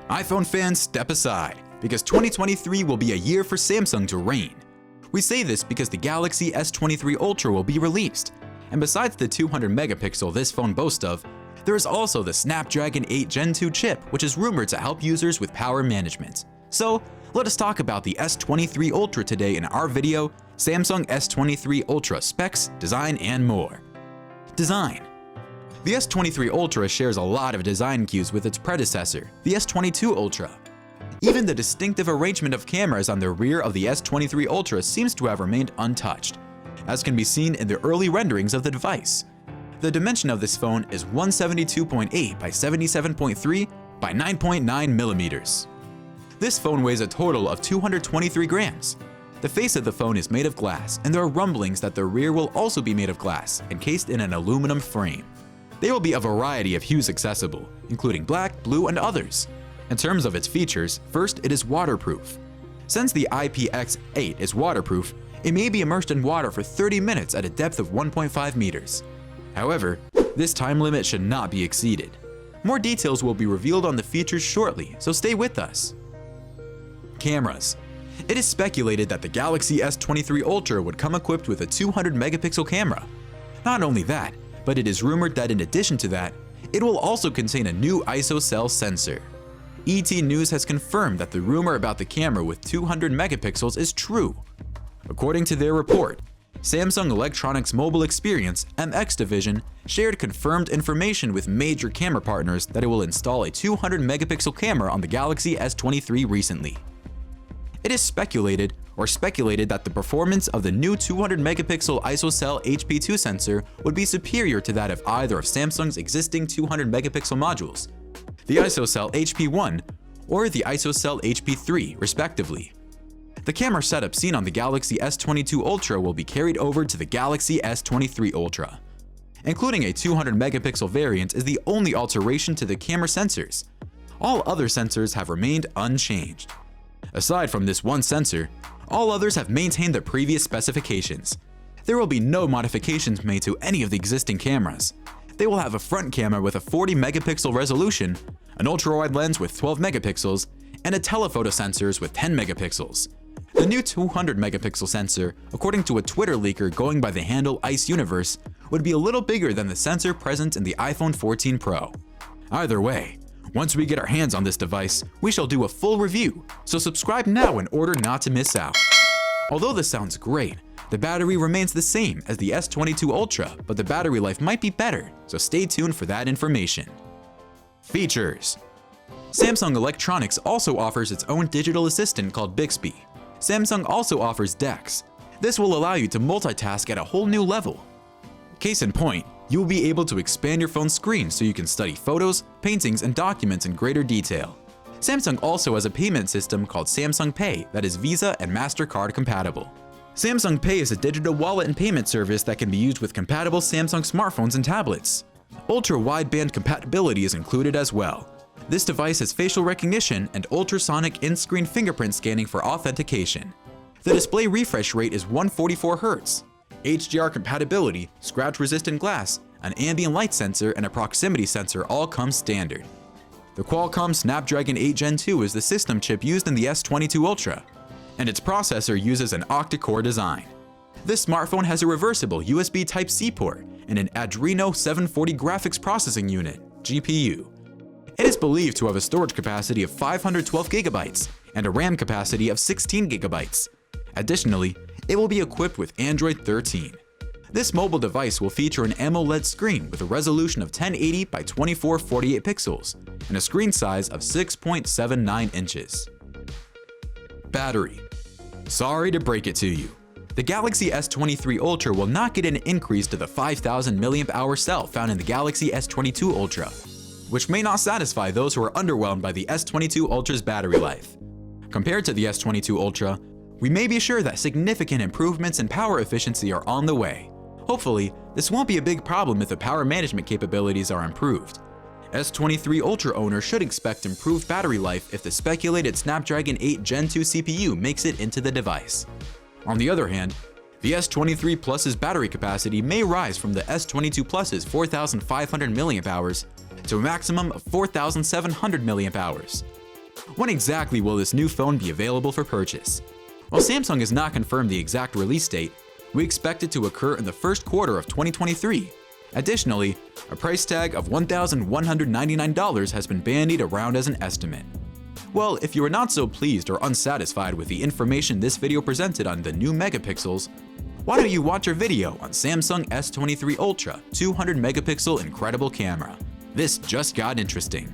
iPhone fans, step aside, because 2023 will be a year for Samsung to reign. We say this because the Galaxy S23 Ultra will be released, and besides the 200 megapixel this phone boasts of, there is also the Snapdragon 8 Gen 2 chip, which is rumored to help users with power management. So, let us talk about the S23 Ultra today in our video, Samsung S23 Ultra Specs, Design, and more. Design. The S23 Ultra shares a lot of design cues with its predecessor, the S22 Ultra. Even the distinctive arrangement of cameras on the rear of the S23 Ultra seems to have remained untouched, as can be seen in the early renderings of the device. The dimension of this phone is 172.8 by 77.3 by 9.9 millimeters. This phone weighs a total of 223 grams. The face of the phone is made of glass, and there are rumblings that the rear will also be made of glass, encased in an aluminum frame. They will be a variety of hues accessible, including black, blue, and others. In terms of its features, first, it is waterproof. Since the IPX8 is waterproof, it may be immersed in water for 30 minutes at a depth of 1.5 meters. However, this time limit should not be exceeded. More details will be revealed on the features shortly, so stay with us. Cameras. It is speculated that the Galaxy S23 Ultra would come equipped with a 200 megapixel camera. Not only that, but it is rumored that in addition to that, it will also contain a new ISO sensor. ET News has confirmed that the rumor about the camera with 200 megapixels is true. According to their report, Samsung Electronics Mobile Experience (MX) division shared confirmed information with major camera partners that it will install a 200 megapixel camera on the Galaxy S23 recently. It is speculated that the performance of the new 200 megapixel ISO HP2 sensor would be superior to that of either of Samsung's existing 200 megapixel modules, the ISOCELL HP1 or the ISOCELL HP3 respectively. The camera setup seen on the Galaxy S22 Ultra will be carried over to the Galaxy S23 Ultra. Including a 200 megapixel variant is the only alteration to the camera sensors. All other sensors have remained unchanged. Aside from this one sensor, all others have maintained their previous specifications. There will be no modifications made to any of the existing cameras. They will have a front camera with a 40 megapixel resolution, an ultra-wide lens with 12 megapixels, and a telephoto sensors with 10 megapixels. The new 200 megapixel sensor, according to a Twitter leaker going by the handle Ice Universe, would be a little bigger than the sensor present in the iPhone 14 Pro. Either way, once we get our hands on this device, we shall do a full review, so subscribe now in order not to miss out. Although this sounds great, the battery remains the same as the S22 Ultra, but the battery life might be better, so stay tuned for that information. Features. Samsung Electronics also offers its own digital assistant called Bixby. Samsung also offers DeX. This will allow you to multitask at a whole new level. Case in point, you will be able to expand your phone's screen so you can study photos, paintings, and documents in greater detail. Samsung also has a payment system called Samsung Pay that is Visa and MasterCard compatible. Samsung Pay is a digital wallet and payment service that can be used with compatible Samsung smartphones and tablets. Ultra-wideband compatibility is included as well. This device has facial recognition and ultrasonic in-screen fingerprint scanning for authentication. The display refresh rate is 144 Hz. HDR compatibility, scratch-resistant glass, an ambient light sensor, and a proximity sensor all come standard. The Qualcomm Snapdragon 8 Gen 2 is the system chip used in the S22 Ultra, and its processor uses an octa-core design. This smartphone has a reversible USB Type-C port and an Adreno 740 graphics processing unit (GPU). It is believed to have a storage capacity of 512 GB and a RAM capacity of 16 GB. Additionally, it will be equipped with Android 13. This mobile device will feature an AMOLED screen with a resolution of 1080 by 2448 pixels and a screen size of 6.79 inches. Battery. Sorry to break it to you. The Galaxy S23 Ultra will not get an increase to the 5000 mAh cell found in the Galaxy S22 Ultra, which may not satisfy those who are underwhelmed by the S22 Ultra's battery life. Compared to the S22 Ultra, we may be sure that significant improvements in power efficiency are on the way. Hopefully, this won't be a big problem if the power management capabilities are improved. S23 Ultra owners should expect improved battery life if the speculated Snapdragon 8 Gen 2 CPU makes it into the device. On the other hand, the S23 Plus's battery capacity may rise from the S22 Plus's 4,500 mAh to a maximum of 4,700 mAh. When exactly will this new phone be available for purchase? While Samsung has not confirmed the exact release date, we expect it to occur in the first quarter of 2023. Additionally, a price tag of $1,199 has been bandied around as an estimate. Well, if you are not so pleased or unsatisfied with the information this video presented on the new megapixels, why don't you watch our video on Samsung S23 Ultra 200 megapixel incredible camera? This just got interesting.